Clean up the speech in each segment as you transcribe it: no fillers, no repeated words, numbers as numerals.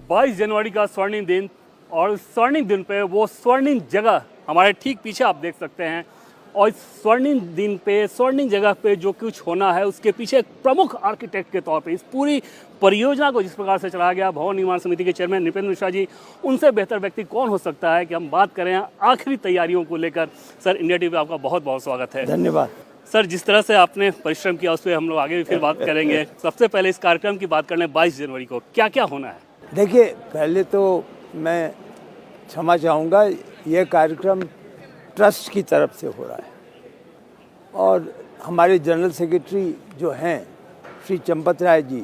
22 जनवरी का स्वर्णिम दिन और इस स्वर्णिम दिन पे वो स्वर्णिम जगह हमारे ठीक पीछे आप देख सकते हैं। और इस स्वर्णिम दिन पे स्वर्णिम जगह पे जो कुछ होना है उसके पीछे एक प्रमुख आर्किटेक्ट के तौर पे इस पूरी परियोजना को जिस प्रकार से चलाया गया, भवन निर्माण समिति के चेयरमैन नृपेंद्र मिश्रा जी, उनसे बेहतर व्यक्ति कौन हो सकता है कि हम बात करें आखिरी तैयारियों को लेकर। सर, इंडिया टीवी आपका बहुत बहुत स्वागत है। धन्यवाद सर। जिस तरह से आपने परिश्रम किया उस पर हम लोग आगे भी फिर बात करेंगे। सबसे पहले इस कार्यक्रम की बात करने 22 जनवरी को क्या क्या होना है? देखिए, पहले तो मैं क्षमा चाहूँगा, यह कार्यक्रम ट्रस्ट की तरफ से हो रहा है और हमारे जनरल सेक्रेटरी जो हैं श्री चंपत राय जी,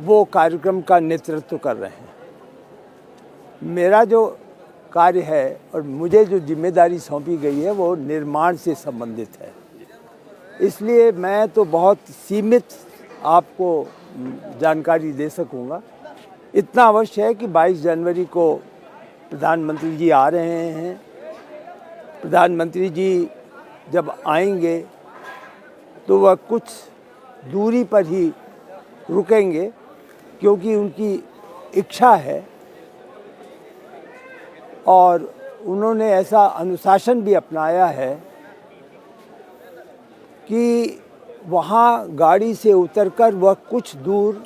वो कार्यक्रम का नेतृत्व कर रहे हैं। मेरा जो कार्य है और मुझे जो जिम्मेदारी सौंपी गई है वो निर्माण से संबंधित है, इसलिए मैं तो बहुत सीमित आपको जानकारी दे सकूंगा। इतना अवश्य है कि 22 जनवरी को प्रधानमंत्री जी आ रहे हैं। प्रधानमंत्री जी जब आएंगे तो वह कुछ दूरी पर ही रुकेंगे, क्योंकि उनकी इच्छा है और उन्होंने ऐसा अनुशासन भी अपनाया है कि वहाँ गाड़ी से उतरकर वह कुछ दूर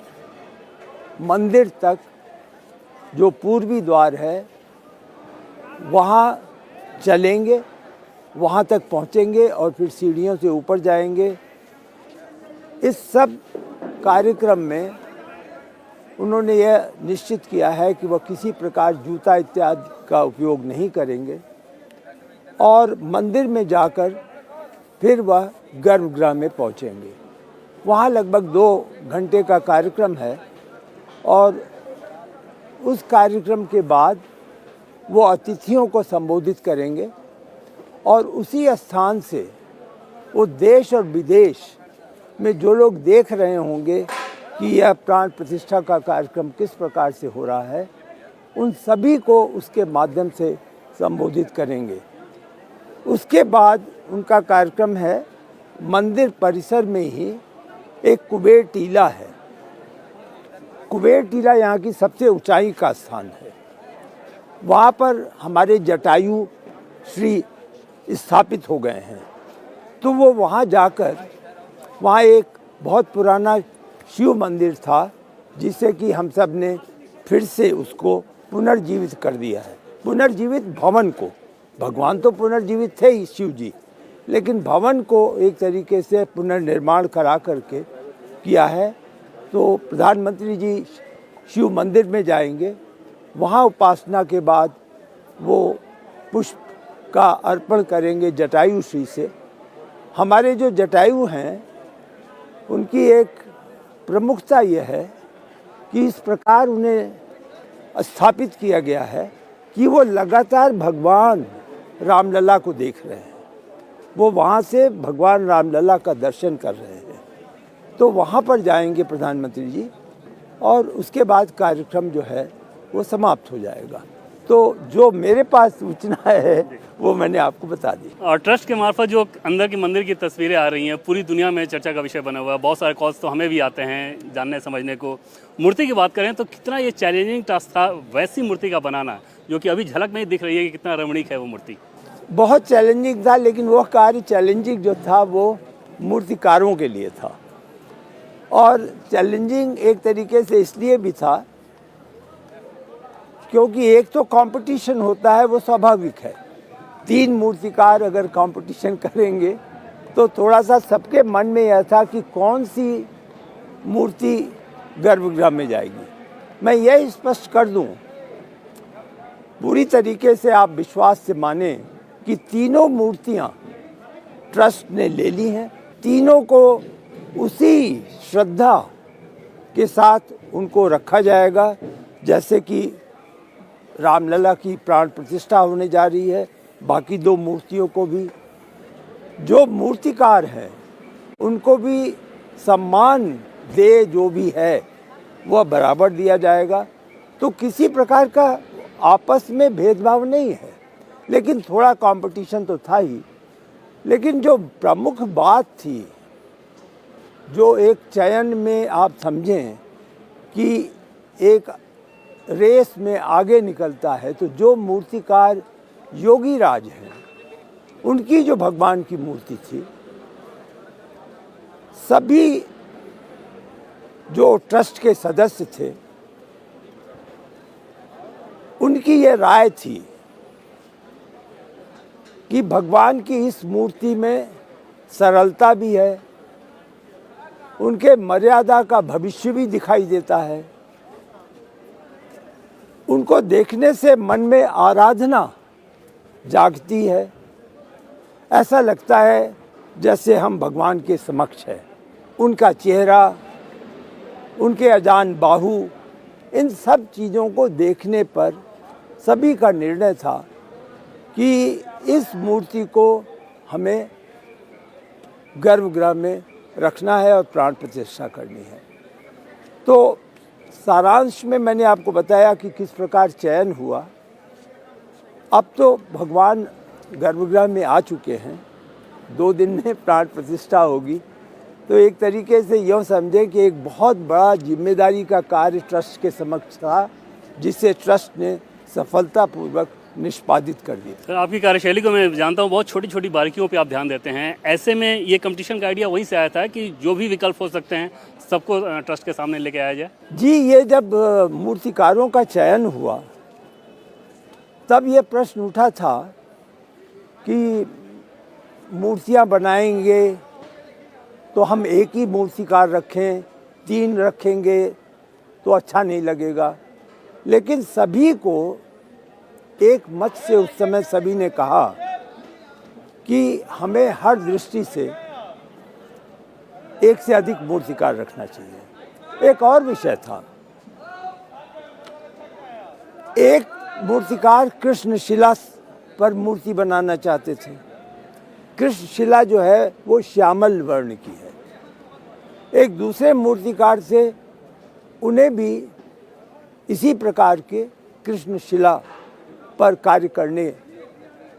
मंदिर तक, जो पूर्वी द्वार है, वहाँ चलेंगे, वहाँ तक पहुँचेंगे और फिर सीढ़ियों से ऊपर जाएंगे। इस सब कार्यक्रम में उन्होंने यह निश्चित किया है कि वह किसी प्रकार जूता इत्यादि का उपयोग नहीं करेंगे और मंदिर में जाकर फिर वह गर्भगृह में पहुँचेंगे। वहाँ लगभग 2 घंटे का कार्यक्रम है और उस कार्यक्रम के बाद वो अतिथियों को संबोधित करेंगे और उसी स्थान से वो देश और विदेश में जो लोग देख रहे होंगे कि यह प्राण प्रतिष्ठा का कार्यक्रम किस प्रकार से हो रहा है, उन सभी को उसके माध्यम से संबोधित करेंगे। उसके बाद उनका कार्यक्रम है, मंदिर परिसर में ही एक कुबेर टीला है। कुबेर टीला यहाँ की सबसे ऊंचाई का स्थान है। वहाँ पर हमारे जटायु श्री स्थापित हो गए हैं, तो वो वहाँ जाकर, वहाँ एक बहुत पुराना शिव मंदिर था जिसे कि हम सब ने फिर से उसको पुनर्जीवित कर दिया है। पुनर्जीवित भवन को, भगवान तो पुनर्जीवित थे ही शिव जी, लेकिन भवन को एक तरीके से पुनर्निर्माण करा करके किया है। तो प्रधानमंत्री जी शिव मंदिर में जाएंगे, वहाँ उपासना के बाद वो पुष्प का अर्पण करेंगे जटायु श्री से। हमारे जो जटायु हैं उनकी एक प्रमुखता यह है कि इस प्रकार उन्हें स्थापित किया गया है कि वो लगातार भगवान रामलला को देख रहे हैं। वो वहाँ से भगवान रामलला का दर्शन कर रहे हैं। तो वहाँ पर जाएंगे प्रधानमंत्री जी और उसके बाद कार्यक्रम जो है वो समाप्त हो जाएगा। तो जो मेरे पास सूचना है वो मैंने आपको बता दी। और ट्रस्ट के मार्फत जो अंदर की मंदिर की तस्वीरें आ रही हैं, पूरी दुनिया में चर्चा का विषय बना हुआ है। बहुत सारे कॉल्स तो हमें भी आते हैं जानने समझने को। मूर्ति की बात करें तो कितना ये चैलेंजिंग टास्क था वैसी मूर्ति का बनाना, जो कि अभी झलक में ही दिख रही है कि कितना रमणीक है वो मूर्ति। बहुत चैलेंजिंग था, लेकिन वह कार्य चैलेंजिंग जो था वो मूर्तिकारों के लिए था। और चैलेंजिंग एक तरीके से इसलिए भी था क्योंकि एक तो कंपटीशन होता है, वो स्वाभाविक है। 3 मूर्तिकार अगर कंपटीशन करेंगे तो थोड़ा सा सबके मन में यह था कि कौन सी मूर्ति गर्भगृह में जाएगी। मैं यह स्पष्ट कर दूं, पूरी तरीके से आप विश्वास से माने कि तीनों मूर्तियां ट्रस्ट ने ले ली हैं। तीनों को उसी श्रद्धा के साथ उनको रखा जाएगा जैसे कि रामलला की प्राण प्रतिष्ठा होने जा रही है। बाकी 2 मूर्तियों को भी, जो मूर्तिकार हैं उनको भी सम्मान दे जो भी है वह बराबर दिया जाएगा। तो किसी प्रकार का आपस में भेदभाव नहीं है, लेकिन थोड़ा कंपटीशन तो था ही। लेकिन जो प्रमुख बात थी, जो एक चयन में आप समझें कि एक रेस में आगे निकलता है तो जो मूर्तिकार योगी राज हैं, उनकी जो भगवान की मूर्ति थी, सभी जो ट्रस्ट के सदस्य थे, उनकी ये राय थी कि भगवान की इस मूर्ति में सरलता भी है, उनके मर्यादा का भविष्य भी दिखाई देता है, उनको देखने से मन में आराधना जागती है, ऐसा लगता है जैसे हम भगवान के समक्ष हैं। उनका चेहरा, उनके अजान बाहु, इन सब चीज़ों को देखने पर सभी का निर्णय था कि इस मूर्ति को हमें गर्भगृह में रखना है और प्राण प्रतिष्ठा करनी है। तो सारांश में मैंने आपको बताया कि किस प्रकार चयन हुआ। अब तो भगवान गर्भगृह में आ चुके हैं, 2 दिन में प्राण प्रतिष्ठा होगी। तो एक तरीके से यह समझें कि एक बहुत बड़ा जिम्मेदारी का कार्य ट्रस्ट के समक्ष था, जिसे ट्रस्ट ने सफलतापूर्वक निष्पादित कर दिया। सर, आपकी कार्यशैली को मैं जानता हूँ, बहुत छोटी छोटी बारीकियों पे आप ध्यान देते हैं। ऐसे में ये कंपटीशन का आइडिया वहीं से आया था कि जो भी विकल्प हो सकते हैं सबको ट्रस्ट के सामने लेके आया जाए? जी, ये जब मूर्तिकारों का चयन हुआ तब ये प्रश्न उठा था कि मूर्तियाँ बनाएंगे तो हम एक ही मूर्तिकार रखें, 3 रखेंगे तो अच्छा नहीं लगेगा। लेकिन सभी को एक मत से उस समय सभी ने कहा कि हमें हर दृष्टि से एक से अधिक मूर्तिकार रखना चाहिए। एक और विषय था, एक मूर्तिकार कृष्णशिला पर मूर्ति बनाना चाहते थे। कृष्णशिला जो है वो श्यामल वर्ण की है। एक दूसरे मूर्तिकार से उन्हें भी इसी प्रकार के कृष्णशिला पर कार्य करने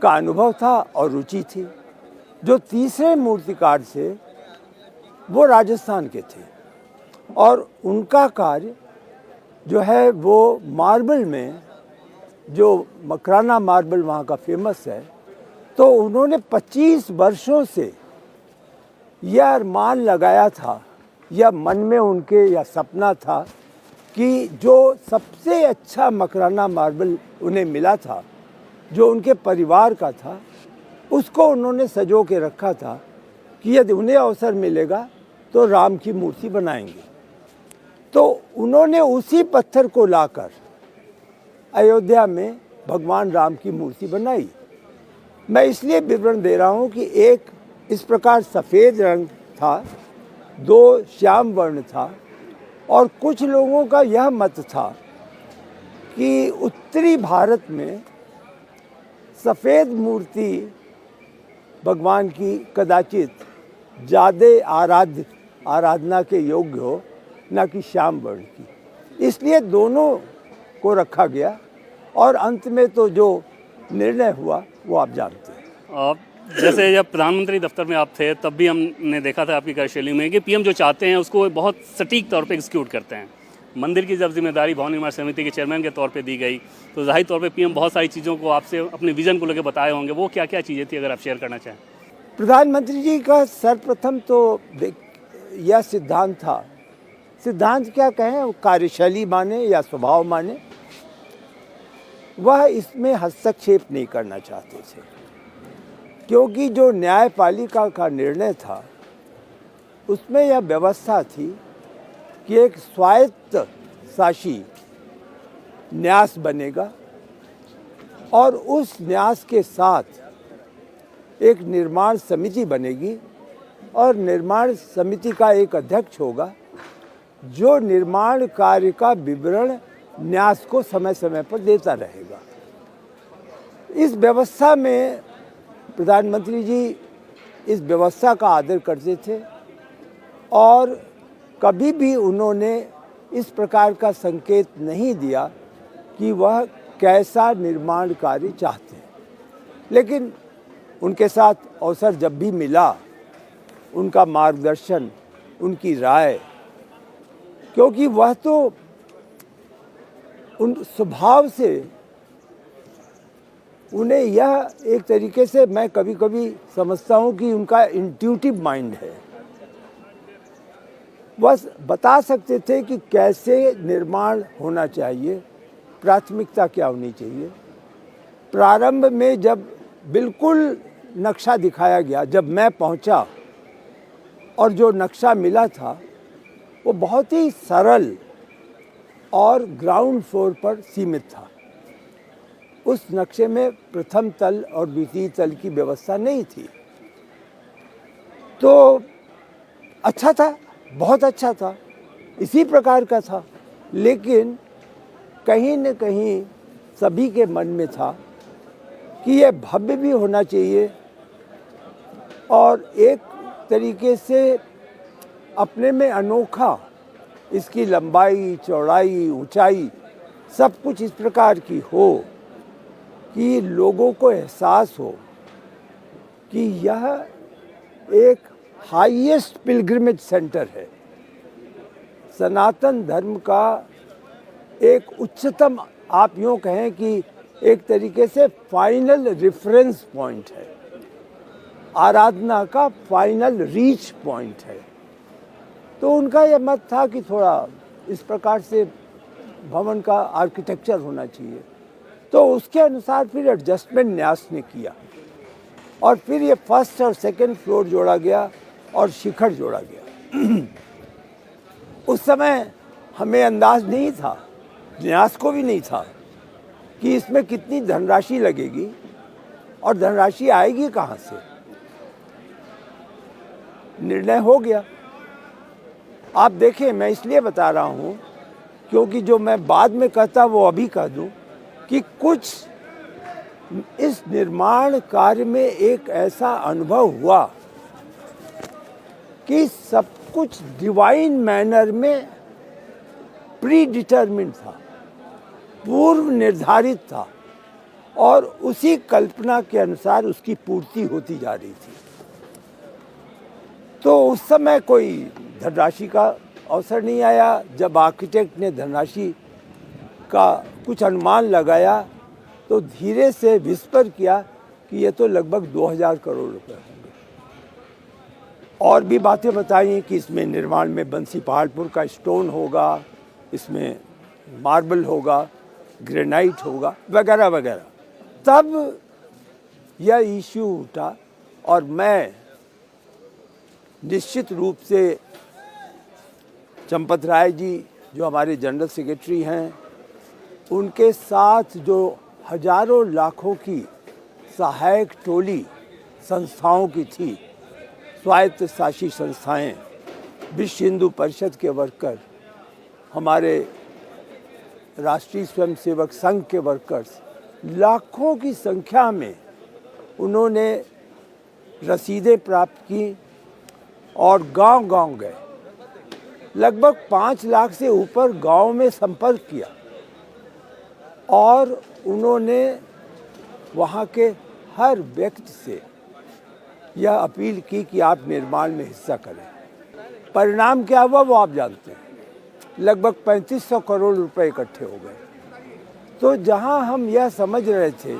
का अनुभव था और रुचि थी। जो तीसरे मूर्तिकार से वो राजस्थान के थे और उनका कार्य जो है वो मार्बल में, जो मकराना मार्बल वहाँ का फेमस है, तो उन्होंने 25 वर्षों से यह अरमान लगाया था, या मन में उनके या सपना था कि जो सबसे अच्छा मकराना मार्बल उन्हें मिला था, जो उनके परिवार का था, उसको उन्होंने सजो के रखा था कि यदि उन्हें अवसर मिलेगा तो राम की मूर्ति बनाएंगे। तो उन्होंने उसी पत्थर को लाकर अयोध्या में भगवान राम की मूर्ति बनाई। मैं इसलिए विवरण दे रहा हूँ कि एक इस प्रकार सफ़ेद रंग था, 2 श्याम वर्ण था, और कुछ लोगों का यह मत था कि उत्तरी भारत में सफ़ेद मूर्ति भगवान की कदाचित ज़्यादा आराधना के योग्य हो, न कि श्याम वर्ण की। इसलिए दोनों को रखा गया और अंत में तो जो निर्णय हुआ वो आप जानते हैं। जैसे जब प्रधानमंत्री दफ्तर में आप थे तब भी हमने देखा था आपकी कार्यशैली में कि पीएम जो चाहते हैं उसको बहुत सटीक तौर पे एग्जीक्यूट करते हैं। मंदिर की जब जिम्मेदारी भवन निर्माण समिति के चेयरमैन के तौर पे दी गई तो जाहिर तौर पे पीएम बहुत सारी चीज़ों को आपसे अपने विजन को लेकर बताए होंगे। वो क्या क्या चीज़ें थी, अगर आप शेयर करना चाहें? प्रधानमंत्री जी का सर्वप्रथम तो यह सिद्धांत था, सिद्धांत क्या कहें, कार्यशैली माने या स्वभाव माने, वह इसमें हस्तक्षेप नहीं करना चाहते थे, क्योंकि जो न्यायपालिका का निर्णय था उसमें यह व्यवस्था थी कि एक स्वायत्त शासी न्यास बनेगा और उस न्यास के साथ एक निर्माण समिति बनेगी और निर्माण समिति का एक अध्यक्ष होगा जो निर्माण कार्य का विवरण न्यास को समय समय पर देता रहेगा। इस व्यवस्था में प्रधानमंत्री जी इस व्यवस्था का आदर करते थे और कभी भी उन्होंने इस प्रकार का संकेत नहीं दिया कि वह कैसा निर्माण कार्य चाहते हैं। लेकिन उनके साथ अवसर जब भी मिला, उनका मार्गदर्शन, उनकी राय, क्योंकि वह तो उन स्वभाव से उन्हें यह एक तरीके से मैं कभी कभी समझता हूँ कि उनका इंट्यूटिव माइंड है। बस बता सकते थे कि कैसे निर्माण होना चाहिए, प्राथमिकता क्या होनी चाहिए। प्रारंभ में जब बिल्कुल नक्शा दिखाया गया, जब मैं पहुंचा और जो नक्शा मिला था वो बहुत ही सरल और ग्राउंड फ्लोर पर सीमित था। उस नक्शे में प्रथम तल और द्वितीय तल की व्यवस्था नहीं थी। तो अच्छा था, बहुत अच्छा था, इसी प्रकार का था। लेकिन कहीं न कहीं सभी के मन में था कि ये भव्य भी होना चाहिए और एक तरीके से अपने में अनोखा, इसकी लंबाई, चौड़ाई, ऊंचाई सब कुछ इस प्रकार की हो कि लोगों को एहसास हो कि यह एक हाईएस्ट पिलग्रिमेज सेंटर है, सनातन धर्म का एक उच्चतम, आप यूँ कहें कि एक तरीके से फाइनल रेफरेंस पॉइंट है, आराधना का फाइनल रीच पॉइंट है। तो उनका यह मत था कि थोड़ा इस प्रकार से भवन का आर्किटेक्चर होना चाहिए। तो उसके अनुसार फिर एडजस्टमेंट न्यास ने किया और फिर ये फर्स्ट और सेकंड फ्लोर जोड़ा गया और शिखर जोड़ा गया। उस समय हमें अंदाज नहीं था, न्यास को भी नहीं था कि इसमें कितनी धनराशि लगेगी और धनराशि आएगी कहाँ से। निर्णय हो गया। आप देखें, मैं इसलिए बता रहा हूँ क्योंकि जो मैं बाद में कहता वो अभी कह दूँ कि कुछ इस निर्माण कार्य में एक ऐसा अनुभव हुआ कि सब कुछ डिवाइन मैनर में प्री डिटरमिन्ड था, पूर्व निर्धारित था और उसी कल्पना के अनुसार उसकी पूर्ति होती जा रही थी। तो उस समय कोई धनराशि का अवसर नहीं आया। जब आर्किटेक्ट ने धनराशि का कुछ अनुमान लगाया तो धीरे से विस्पर किया कि ये तो लगभग 2000 करोड़ रुपए होंगे। और भी बातें बताई कि इसमें निर्माण में बंसी पहाड़पुर का स्टोन होगा, इसमें मार्बल होगा, ग्रेनाइट होगा, वगैरह वगैरह। तब यह इश्यू उठा और मैं निश्चित रूप से चंपत राय जी जो हमारे जनरल सेक्रेटरी हैं, उनके साथ जो हजारों लाखों की सहायक टोली संस्थाओं की थी, स्वायत्त शासी संस्थाएं, विश्व हिंदू परिषद के वर्कर, हमारे राष्ट्रीय स्वयंसेवक संघ के वर्कर्स, लाखों की संख्या में उन्होंने रसीदें प्राप्त की और गांव-गांव गए। लगभग 5 लाख से ऊपर गांव में संपर्क किया और उन्होंने वहाँ के हर व्यक्ति से यह अपील की कि आप निर्माण में हिस्सा करें। परिणाम क्या हुआ वो आप जानते हैं। लगभग 3500 करोड़ रुपए इकट्ठे हो गए। तो जहाँ हम यह समझ रहे थे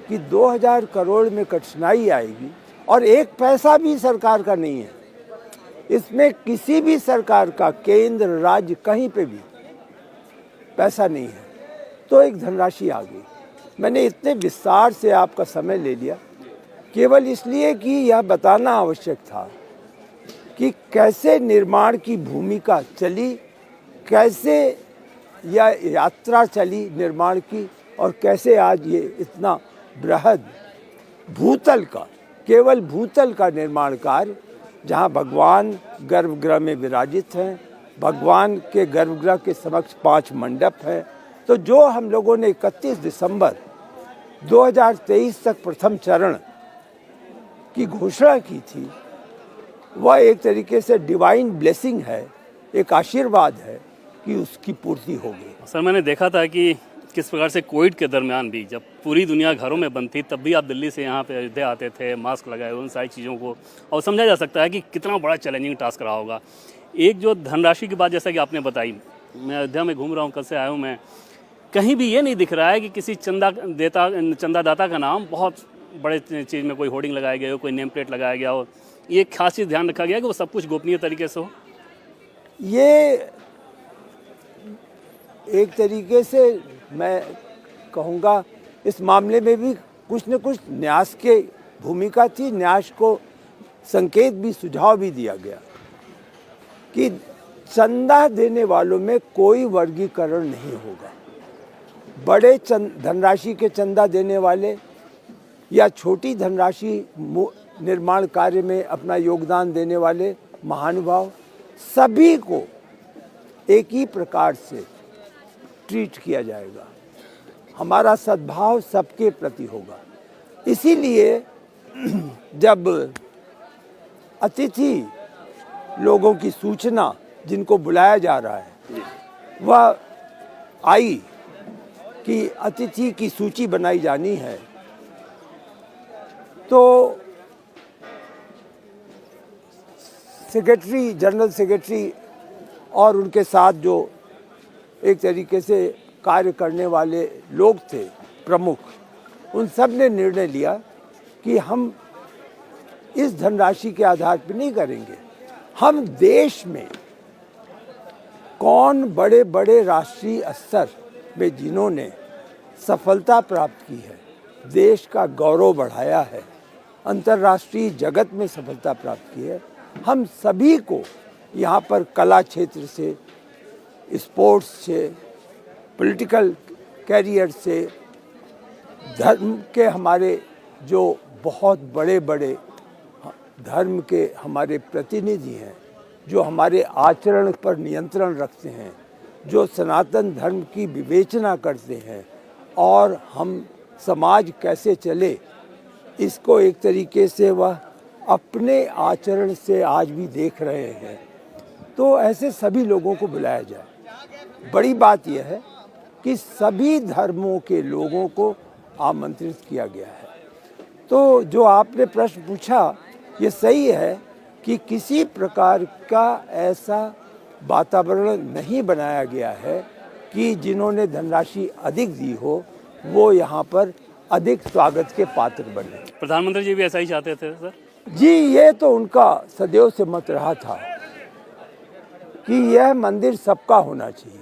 कि 2000 करोड़ में कठिनाई आएगी और एक पैसा भी सरकार का नहीं है, इसमें किसी भी सरकार का, केंद्र राज्य कहीं पे भी पैसा नहीं है, तो एक धनराशि आ गई। मैंने इतने विस्तार से आपका समय ले लिया केवल इसलिए कि यह बताना आवश्यक था कि कैसे निर्माण की भूमिका चली, कैसे यह यात्रा चली निर्माण की और कैसे आज ये इतना बृहद भूतल का, केवल भूतल का निर्माण कार्य, जहाँ भगवान गर्भगृह में विराजित हैं, भगवान के गर्भगृह के समक्ष 5 मंडप हैं। तो जो हम लोगों ने 31 दिसंबर 2023 तक प्रथम चरण की घोषणा की थी, वह एक तरीके से डिवाइन ब्लेसिंग है, एक आशीर्वाद है कि उसकी पूर्ति होगी। सर, मैंने देखा था कि किस प्रकार से कोविड के दरमियान भी जब पूरी दुनिया घरों में बंद थी, तब भी आप दिल्ली से यहाँ पे अयोध्या आते थे, मास्क लगाए, उन सारी चीज़ों को, और समझा जा सकता है कि कितना बड़ा चैलेंजिंग टास्क रहा होगा। एक जो धनराशि की बात जैसा कि आपने बताई, मैं अयोध्या में घूम रहा हूँ, कल से आया हूँ मैं, कहीं भी ये नहीं दिख रहा है कि किसी चंदादाता का नाम बहुत बड़े चीज़ में कोई होर्डिंग लगाया गया हो, कोई नेम प्लेट लगाया गया हो। ये खास चीज़ ध्यान रखा गया कि वो सब कुछ गोपनीय तरीके से हो। ये एक तरीके से मैं कहूँगा इस मामले में भी कुछ न कुछ न्यास की भूमिका थी। न्यास को संकेत भी, सुझाव भी दिया गया कि चंदा देने वालों में कोई वर्गीकरण नहीं होगा। बड़े धनराशि के चंदा देने वाले या छोटी धनराशि निर्माण कार्य में अपना योगदान देने वाले महानुभाव, सभी को एक ही प्रकार से ट्रीट किया जाएगा। हमारा सद्भाव सबके प्रति होगा। इसीलिए जब अतिथि लोगों की सूचना जिनको बुलाया जा रहा है वह आई कि अतिथि की सूची बनाई जानी है, तो सेक्रेटरी, जनरल सेक्रेटरी और उनके साथ जो एक तरीके से कार्य करने वाले लोग थे प्रमुख, उन सब ने निर्णय लिया कि हम इस धनराशि के आधार पर नहीं करेंगे। हम देश में कौन बड़े बड़े राष्ट्रीय स्तर में जिन्होंने सफलता प्राप्त की है, देश का गौरव बढ़ाया है, अंतर्राष्ट्रीय जगत में सफलता प्राप्त की है, हम सभी को यहाँ पर कला क्षेत्र से, स्पोर्ट्स से, पॉलिटिकल कैरियर से, धर्म के हमारे जो बहुत बड़े बड़े धर्म के हमारे प्रतिनिधि हैं, जो हमारे आचरण पर नियंत्रण रखते हैं, जो सनातन धर्म की विवेचना करते हैं और हम समाज कैसे चले इसको एक तरीके से वह अपने आचरण से आज भी देख रहे हैं। तो ऐसे सभी लोगों को बुलाया जाए। बड़ी बात यह है कि सभी धर्मों के लोगों को आमंत्रित किया गया है। तो जो आपने प्रश्न पूछा ये सही है कि किसी प्रकार का ऐसा वातावरण नहीं बनाया गया है कि जिन्होंने धनराशि अधिक दी हो वो यहाँ पर अधिक स्वागत के पात्र बने। प्रधानमंत्री जी भी ऐसा ही चाहते थे सर? जी, ये तो उनका सदैव से मत रहा था कि यह मंदिर सबका होना चाहिए।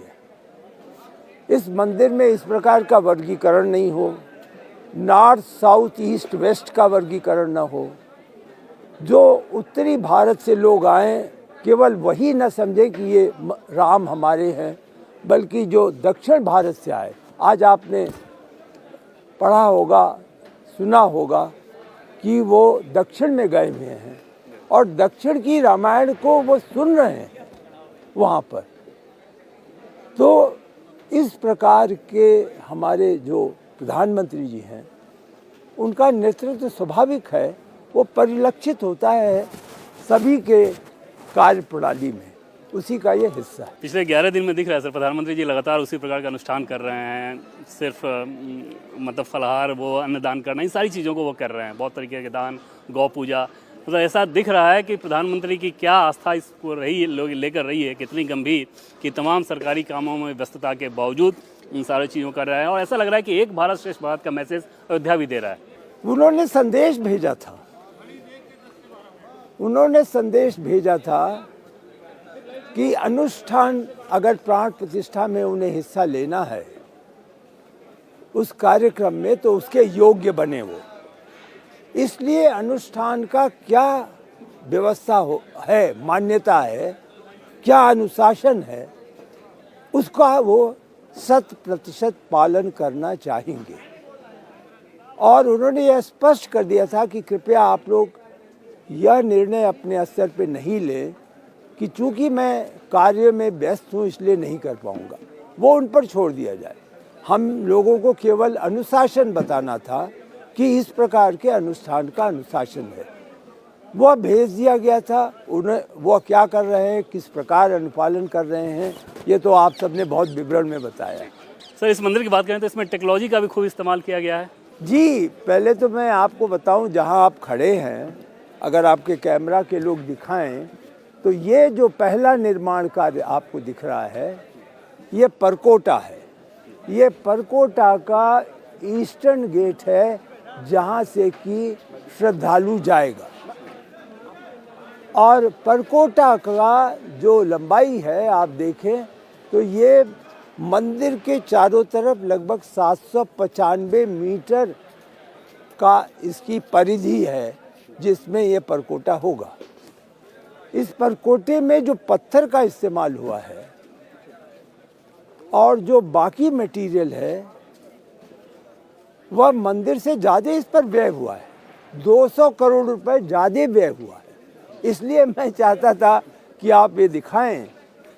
इस मंदिर में इस प्रकार का वर्गीकरण नहीं हो, नॉर्थ साउथ ईस्ट वेस्ट का वर्गीकरण न हो। जो उत्तरी भारत से लोग आएँ केवल वही न समझें कि ये राम हमारे हैं, बल्कि जो दक्षिण भारत से आए, आज आपने पढ़ा होगा, सुना होगा कि वो दक्षिण में गए हुए हैं और दक्षिण की रामायण को वो सुन रहे हैं वहाँ पर। तो इस प्रकार के हमारे जो प्रधानमंत्री जी हैं उनका नेतृत्व स्वाभाविक है, वो परिलक्षित होता है सभी के कार्य प्रणाली में, उसी का ये हिस्सा है। पिछले 11 दिन में दिख रहा है सर, प्रधानमंत्री जी लगातार उसी प्रकार का अनुष्ठान कर रहे हैं। सिर्फ मतलब फलाहार, वो अन्नदान करना, इन सारी चीज़ों को वो कर रहे हैं। बहुत तरीके के दान, गौ पूजा, मतलब ऐसा दिख रहा है कि प्रधानमंत्री की क्या आस्था इसको रही लोग लेकर रही है, कितनी गंभीर, कि तमाम सरकारी कामों में व्यस्तता के बावजूद इन सारी चीज़ों कर रहा है। और ऐसा लग रहा है कि एक भारत श्रेष्ठ भारत का मैसेज अयोध्या भी दे रहा है। उन्होंने संदेश भेजा था, उन्होंने संदेश भेजा था कि अनुष्ठान अगर प्राण प्रतिष्ठा में उन्हें हिस्सा लेना है उस कार्यक्रम में, तो उसके योग्य बने वो। इसलिए अनुष्ठान का क्या व्यवस्था है, मान्यता है, क्या अनुशासन है, उसका वो 100% पालन करना चाहेंगे। और उन्होंने यह स्पष्ट कर दिया था कि कृपया आप लोग यह निर्णय अपने स्तर पे नहीं लें कि चूंकि मैं कार्य में व्यस्त हूँ इसलिए नहीं कर पाऊँगा, वो उन पर छोड़ दिया जाए। हम लोगों को केवल अनुशासन बताना था कि इस प्रकार के अनुष्ठान का अनुशासन है, वह भेज दिया गया था। उन्हें वो क्या कर रहे हैं, किस प्रकार अनुपालन कर रहे हैं, ये तो आप सबने बहुत विवरण में बताया। सर, इस मंदिर की बात करें तो इसमें टेक्नोलॉजी का भी खूब इस्तेमाल किया गया है। जी, पहले तो मैं आपको बताऊं, जहां आप खड़े हैं, अगर आपके कैमरा के लोग दिखाएं तो ये जो पहला निर्माण कार्य आपको दिख रहा है, ये परकोटा है। ये परकोटा का ईस्टर्न गेट है जहाँ से कि श्रद्धालु जाएगा। और परकोटा का जो लंबाई है आप देखें तो ये मंदिर के चारों तरफ लगभग 795 मीटर का इसकी परिधि है जिसमें ये परकोटा होगा। इस परकोटे में जो पत्थर का इस्तेमाल हुआ है और जो बाकी मटेरियल है वह मंदिर से ज़्यादा इस पर व्यय हुआ है। 200 करोड़ रुपए ज़्यादा व्यय हुआ है। इसलिए मैं चाहता था कि आप ये दिखाएं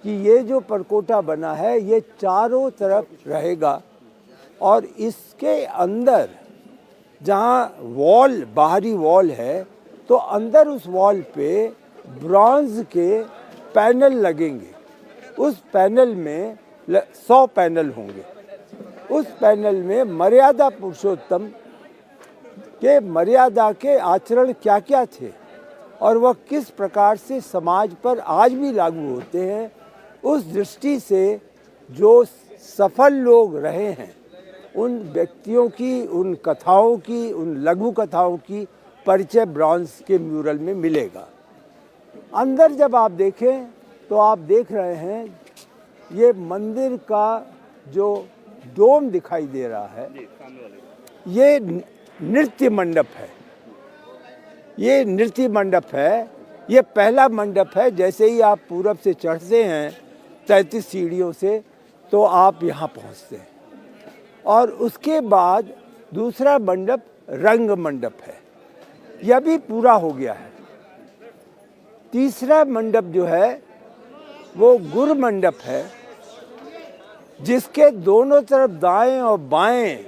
कि ये जो परकोटा बना है ये चारों तरफ रहेगा और इसके अंदर जहाँ वॉल बाहरी वॉल है तो अंदर उस वॉल पे ब्रॉन्ज के पैनल लगेंगे। उस पैनल में 100 पैनल होंगे। उस पैनल में मर्यादा पुरुषोत्तम के मर्यादा के आचरण क्या क्या थे और वह किस प्रकार से समाज पर आज भी लागू होते हैं, उस दृष्टि से जो सफल लोग रहे हैं उन व्यक्तियों की, उन कथाओं की, उन लघु कथाओं की परिचय ब्रॉन्ज के म्यूरल में मिलेगा। अंदर जब आप देखें तो आप देख रहे हैं ये मंदिर का जो डोम दिखाई दे रहा है ये नृत्य मंडप है। ये नृत्य मंडप है। ये पहला मंडप है। जैसे ही आप पूरब से चढ़ते हैं 33 सीढ़ियों से तो आप यहाँ पहुँचते हैं और उसके बाद दूसरा मंडप रंग मंडप है। यह भी पूरा हो गया है। तीसरा मंडप जो है वो गुर मंडप है जिसके दोनों तरफ दाएं और बाएं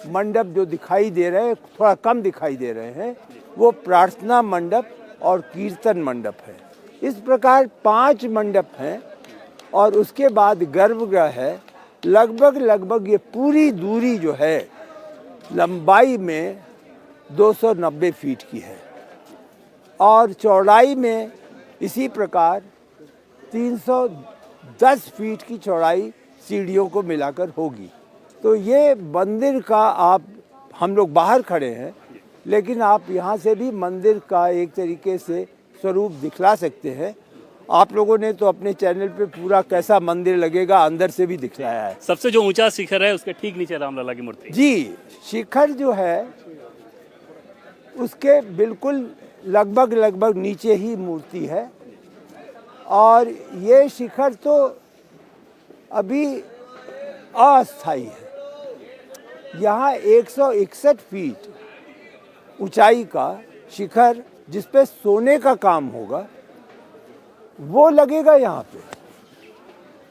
मंडप जो दिखाई दे रहे हैं, थोड़ा कम दिखाई दे रहे हैं, वो प्रार्थना मंडप और कीर्तन मंडप है। इस प्रकार 5 मंडप हैं और उसके बाद गर्भगृह है। लगभग ये पूरी दूरी जो है लंबाई में 290 फीट की है और चौड़ाई में इसी प्रकार 310 फीट की चौड़ाई सीढ़ियों को मिलाकर होगी। तो ये मंदिर का हम लोग बाहर खड़े हैं लेकिन आप यहाँ से भी मंदिर का एक तरीके से स्वरूप दिखला सकते हैं। आप लोगों ने तो अपने चैनल पे पूरा कैसा मंदिर लगेगा अंदर से भी दिखलाया है। सबसे जो ऊंचा शिखर है उसके ठीक नीचे रामलला की मूर्ति। जी, शिखर जो है उसके बिल्कुल लगभग नीचे ही मूर्ति है और ये शिखर तो अभी अस्थायी है। यहाँ 161 फीट ऊंचाई का शिखर जिस पे सोने का काम होगा वो लगेगा यहाँ पे।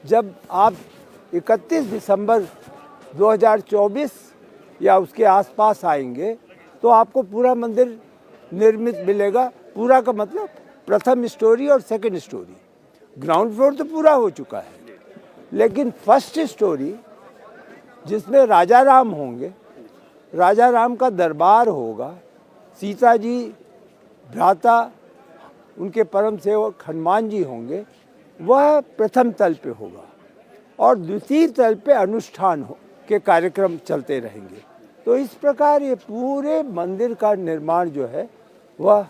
जब आप 31 दिसंबर 2024 या उसके आसपास आएंगे तो आपको पूरा मंदिर निर्मित मिलेगा। पूरा का मतलब प्रथम स्टोरी और सेकंड स्टोरी। ग्राउंड फ्लोर तो पूरा हो चुका है लेकिन फर्स्ट स्टोरी जिसमें राजा राम होंगे, राजा राम का दरबार होगा, सीता जी भ्राता उनके परम सेवक हनुमान जी होंगे, वह प्रथम तल पे होगा और द्वितीय तल पे अनुष्ठान के कार्यक्रम चलते रहेंगे। तो इस प्रकार ये पूरे मंदिर का निर्माण जो है वह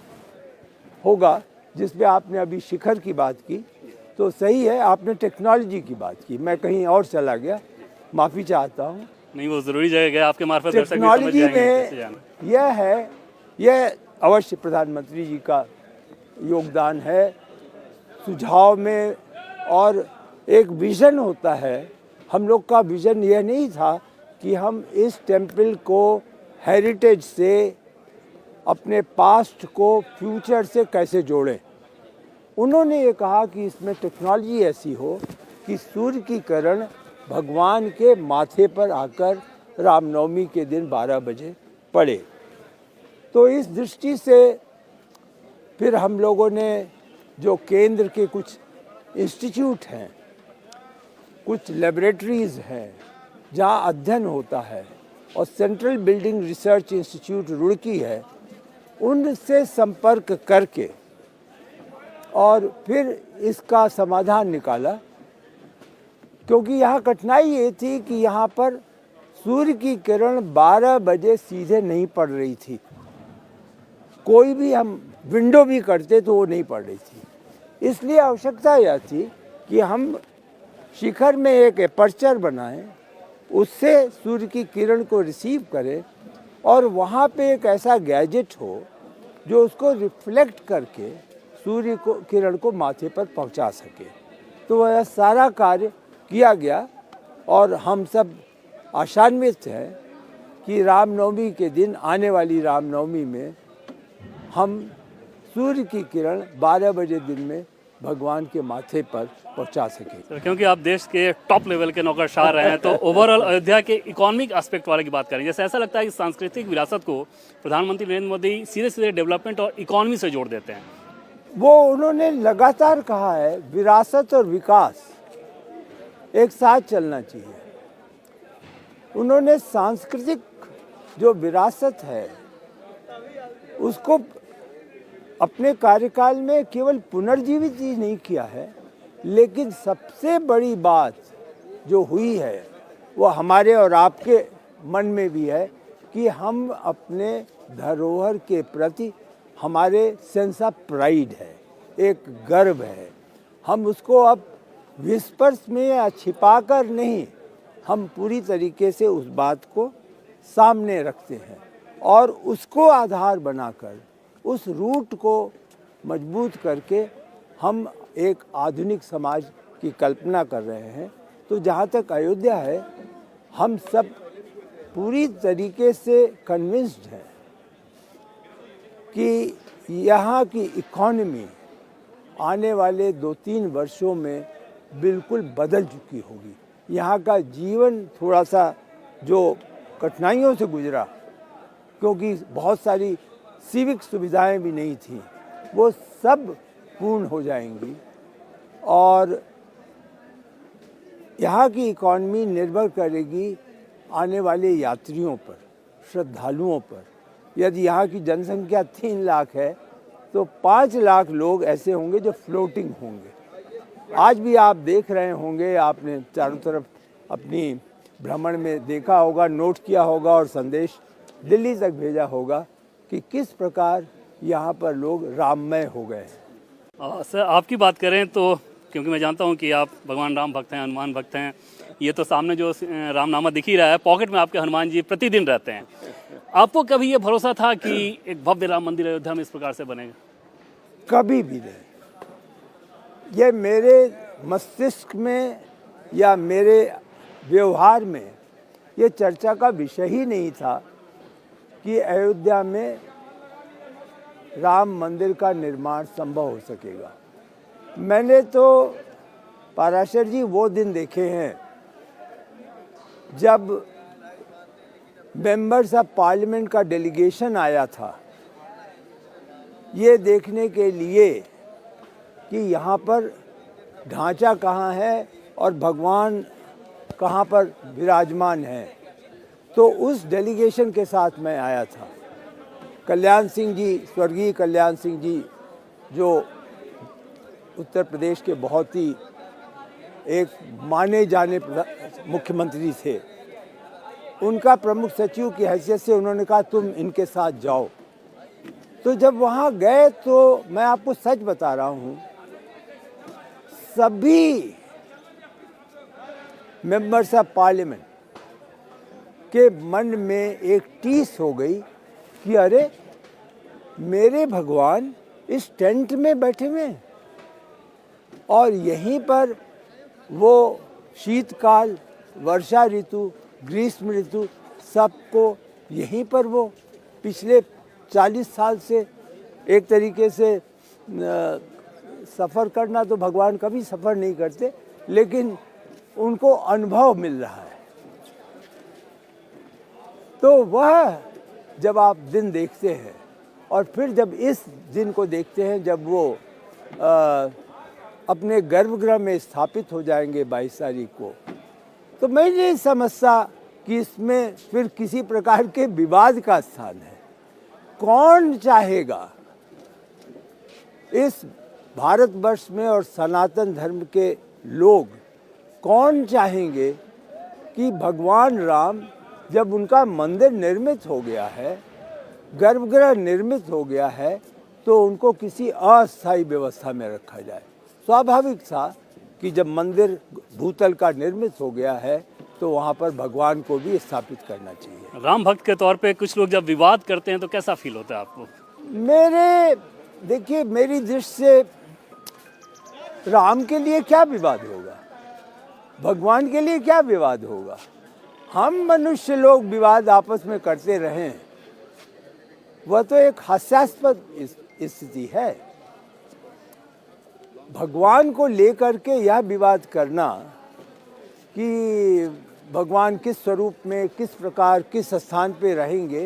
होगा। जिसमें आपने अभी शिखर की बात की तो सही है, आपने टेक्नोलॉजी की बात की, मैं कहीं और चला गया, माफ़ी चाहता हूँ। नहीं, वो ज़रूरी जगह है आपके मार्फत दर्शक भी समझ टेक्नोलॉजी जाएंगे कैसे जाना। में यह है, यह अवश्य प्रधानमंत्री जी का योगदान है सुझाव में। और एक विज़न होता है, हम लोग का विज़न यह नहीं था कि हम इस टेम्पल को हेरिटेज से, अपने पास्ट को फ्यूचर से कैसे जोड़ें। उन्होंने ये कहा कि इसमें टेक्नोलॉजी ऐसी हो कि सूर्य की किरण भगवान के माथे पर आकर रामनवमी के दिन 12 बजे पड़े। तो इस दृष्टि से फिर हम लोगों ने जो केंद्र के कुछ इंस्टीट्यूट हैं, कुछ लेबोरेटरीज़ हैं जहाँ अध्ययन होता है और central building research institute Roorkee है, उनसे संपर्क करके और फिर इसका समाधान निकाला क्योंकि यहाँ कठिनाई ये थी कि यहाँ पर सूर्य की किरण 12 बजे सीधे नहीं पड़ रही थी। कोई भी हम विंडो भी करते तो वो नहीं पड़ रही थी। इसलिए आवश्यकता यह थी कि हम शिखर में एक एपर्चर बनाएं, उससे सूर्य की किरण को रिसीव करें और वहाँ पे एक ऐसा गैजेट हो जो उसको रिफ्लेक्ट करके सूर्य को किरण को माथे पर पहुँचा सके। तो वह सारा कार्य किया गया और हम सब आशान्वित हैं कि रामनवमी के दिन, आने वाली रामनवमी में हम सूर्य की किरण 12 बजे दिन में भगवान के माथे पर पहुंचा सके। क्योंकि आप देश के टॉप लेवल के नौकरशाह रहे हैं, तो ओवरऑल अयोध्या के इकोनॉमिक एस्पेक्ट वाले की बात करें, जैसे ऐसा लगता है कि सांस्कृतिक विरासत को प्रधानमंत्री नरेंद्र मोदी सीधे सीधे डेवलपमेंट और इकोनॉमी से जोड़ देते हैं। वो उन्होंने लगातार कहा है विरासत और विकास एक साथ चलना चाहिए। उन्होंने सांस्कृतिक जो विरासत है उसको अपने कार्यकाल में केवल पुनर्जीवित ही नहीं किया है, लेकिन सबसे बड़ी बात जो हुई है वो हमारे और आपके मन में भी है कि हम अपने धरोहर के प्रति हमारे सेंस ऑफ प्राइड है, एक गर्व है। हम उसको अब विस्पर्श में या छिपाकर नहीं, हम पूरी तरीके से उस बात को सामने रखते हैं और उसको आधार बनाकर उस रूट को मजबूत करके हम एक आधुनिक समाज की कल्पना कर रहे हैं। तो जहाँ तक अयोध्या है, हम सब पूरी तरीके से कन्विंस्ड हैं कि यहाँ की इकॉनमी आने वाले 2-3 वर्षों में बिल्कुल बदल चुकी होगी। यहाँ का जीवन थोड़ा सा जो कठिनाइयों से गुजरा, क्योंकि बहुत सारी सिविक सुविधाएं भी नहीं थी, वो सब पूर्ण हो जाएंगी और यहाँ की इकॉनमी निर्भर करेगी आने वाले यात्रियों पर, श्रद्धालुओं पर। यदि यहाँ की जनसंख्या 3 लाख है तो 5 लाख लोग ऐसे होंगे जो फ्लोटिंग होंगे। आज भी आप देख रहे होंगे, आपने चारों तरफ अपनी भ्रमण में देखा होगा, नोट किया होगा और संदेश दिल्ली तक भेजा होगा कि किस प्रकार यहाँ पर लोग राममय हो गए। सर, आपकी बात करें तो, क्योंकि मैं जानता हूँ कि आप भगवान राम भक्त हैं, हनुमान भक्त हैं, ये तो सामने जो रामनामा दिख ही रहा है, पॉकेट में आपके हनुमान जी प्रतिदिन रहते हैं। आपको कभी ये भरोसा था कि एक भव्य राम मंदिर अयोध्या में इस प्रकार से बनेगा? कभी भी नहीं। ये मेरे मस्तिष्क में या मेरे व्यवहार में ये चर्चा का विषय ही नहीं था कि अयोध्या में राम मंदिर का निर्माण संभव हो सकेगा। मैंने तो पाराशर जी वो दिन देखे हैं जब मेंबर्स ऑफ पार्लियामेंट का डेलीगेशन आया था ये देखने के लिए कि यहाँ पर ढांचा कहाँ है और भगवान कहाँ पर विराजमान है। तो उस डेलीगेशन के साथ मैं आया था। कल्याण सिंह जी, स्वर्गीय कल्याण सिंह जी, जो उत्तर प्रदेश के बहुत ही एक माने जाने मुख्यमंत्री थे, उनका प्रमुख सचिव की हैसियत से उन्होंने कहा तुम इनके साथ जाओ। तो जब वहाँ गए तो मैं आपको सच बता रहा हूँ, सभी मेंबर्स ऑफ पार्लियामेंट के मन में एक टीस हो गई कि अरे मेरे भगवान इस टेंट में बैठे हुए हैं और यहीं पर वो शीतकाल, वर्षा ऋतु, ग्रीष्म ऋतु सबको यहीं पर वो पिछले 40 साल से एक तरीके से सफ़र करना, तो भगवान कभी सफ़र नहीं करते, लेकिन उनको अनुभव मिल रहा है। तो वह जब आप दिन देखते हैं और फिर जब इस दिन को देखते हैं जब वो अपने गर्भगृह में स्थापित हो जाएंगे 22 तारीख को, तो मैं नहीं समझता कि इसमें फिर किसी प्रकार के विवाद का स्थान है। कौन चाहेगा इस भारतवर्ष में और सनातन धर्म के लोग कौन चाहेंगे कि भगवान राम जब उनका मंदिर निर्मित हो गया है, गर्भगृह निर्मित हो गया है, तो उनको किसी अस्थायी व्यवस्था में रखा जाए। स्वाभाविक था कि जब मंदिर भूतल का निर्मित हो गया है तो वहाँ पर भगवान को भी स्थापित करना चाहिए। राम भक्त के तौर पे कुछ लोग जब विवाद करते हैं तो कैसा फील होता है आपको? देखिए, मेरी दृष्टि से राम के लिए क्या विवाद होगा, भगवान के लिए क्या विवाद होगा। हम मनुष्य लोग विवाद आपस में करते रहें, वह तो एक हास्यास्पद स्थिति है। भगवान को लेकर के यह विवाद करना कि भगवान किस स्वरूप में, किस प्रकार, किस स्थान पे रहेंगे,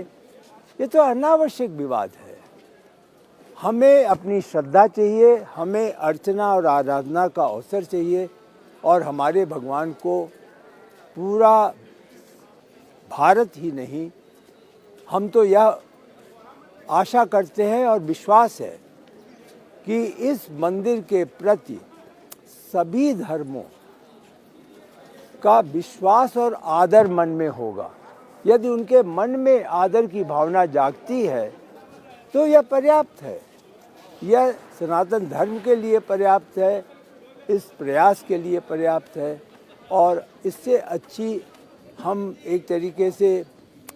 ये तो अनावश्यक विवाद है। हमें अपनी श्रद्धा चाहिए, हमें अर्चना और आराधना का अवसर चाहिए, और हमारे भगवान को पूरा भारत ही नहीं, हम तो यह आशा करते हैं और विश्वास है कि इस मंदिर के प्रति सभी धर्मों का विश्वास और आदर मन में होगा। यदि उनके मन में आदर की भावना जागती है तो यह पर्याप्त है, यह सनातन धर्म के लिए पर्याप्त है, इस प्रयास के लिए पर्याप्त है। और इससे अच्छी हम एक तरीके से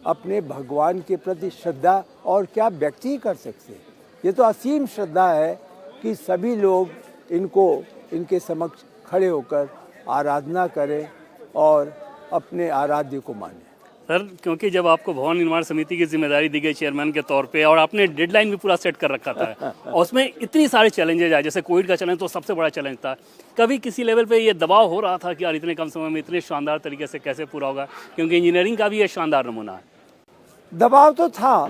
अपने भगवान के प्रति श्रद्धा और क्या व्यक्त ही कर सकते हैं। ये तो असीम श्रद्धा है कि सभी लोग इनके समक्ष खड़े होकर आराधना करें और अपने आराध्य को मानें। सर, क्योंकि जब आपको भवन निर्माण समिति की जिम्मेदारी दी गई चेयरमैन के तौर पे, और आपने डेडलाइन भी पूरा सेट कर रखा था और उसमें इतनी सारे चैलेंजेज आए, जैसे कोविड का चैलेंज तो सबसे बड़ा चैलेंज था, कभी किसी लेवल पे ये दबाव हो रहा था कि यार इतने कम समय में इतने शानदार तरीके से कैसे पूरा होगा, क्योंकि इंजीनियरिंग का भी ये शानदार नमूना है? दबाव तो था।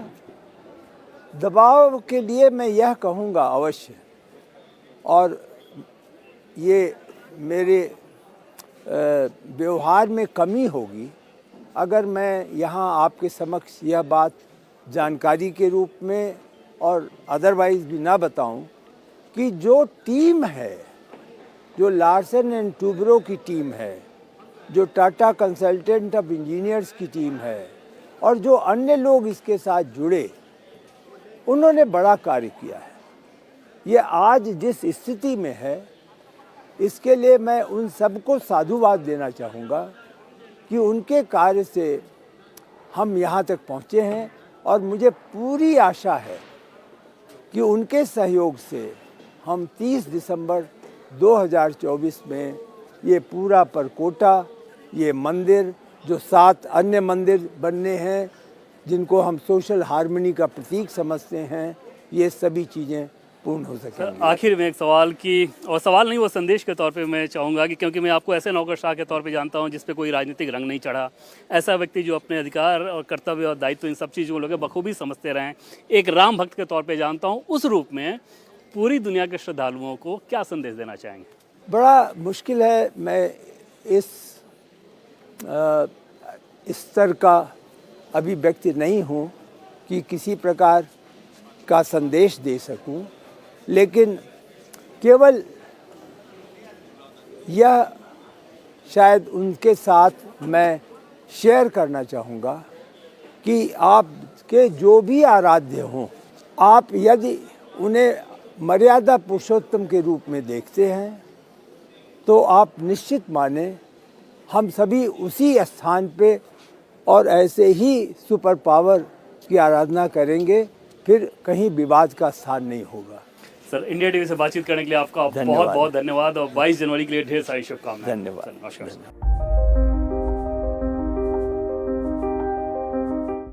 दबाव के लिए मैं यह कहूँगा अवश्य, और ये मेरे व्यवहार में कमी होगी अगर मैं यहाँ आपके समक्ष यह बात जानकारी के रूप में और अदरवाइज भी ना बताऊं कि जो टीम है, जो लार्सन एंड टूब्रो की टीम है, जो टाटा कंसल्टेंट ऑफ इंजीनियर्स की टीम है, और जो अन्य लोग इसके साथ जुड़े, उन्होंने बड़ा कार्य किया है। ये आज जिस स्थिति में है, इसके लिए मैं उन सबको साधुवाद देना चाहूँगा कि उनके कार्य से हम यहाँ तक पहुँचे हैं, और मुझे पूरी आशा है कि उनके सहयोग से हम 30 दिसंबर 2024 में ये पूरा परकोटा, ये मंदिर, जो 7 अन्य मंदिर बनने हैं जिनको हम सोशल हार्मनी का प्रतीक समझते हैं, ये सभी चीज़ें पूर्ण हो सकेंगी। आखिर में एक सवाल की, और सवाल नहीं, वो संदेश के तौर पे मैं चाहूँगा कि क्योंकि मैं आपको ऐसे नौकरशाह के तौर पे जानता हूँ जिस पे कोई राजनीतिक रंग नहीं चढ़ा, ऐसा व्यक्ति जो अपने अधिकार और कर्तव्य और दायित्व इन सब चीज़ों को लोग बखूबी समझते रहें, एक राम भक्त के तौर पे जानता हूँ, उस रूप में पूरी दुनिया के श्रद्धालुओं को क्या संदेश देना चाहेंगे? बड़ा मुश्किल है, मैं इस स्तर का अभी व्यक्ति नहीं हूँ कि किसी प्रकार का संदेश दे सकूं, लेकिन केवल यह शायद उनके साथ मैं शेयर करना चाहूँगा कि आपके जो भी आराध्य हों, आप यदि उन्हें मर्यादा पुरुषोत्तम के रूप में देखते हैं तो आप निश्चित माने हम सभी उसी स्थान पे और ऐसे ही सुपर पावर की आराधना करेंगे, फिर कहीं विवाद का स्थान नहीं होगा। सर, इंडिया टीवी से बातचीत करने के लिए आपका बहुत बहुत धन्यवाद, और 22 जनवरी के लिए ढेर सारी शुभकामनाएं। धन्यवाद। नमस्कार।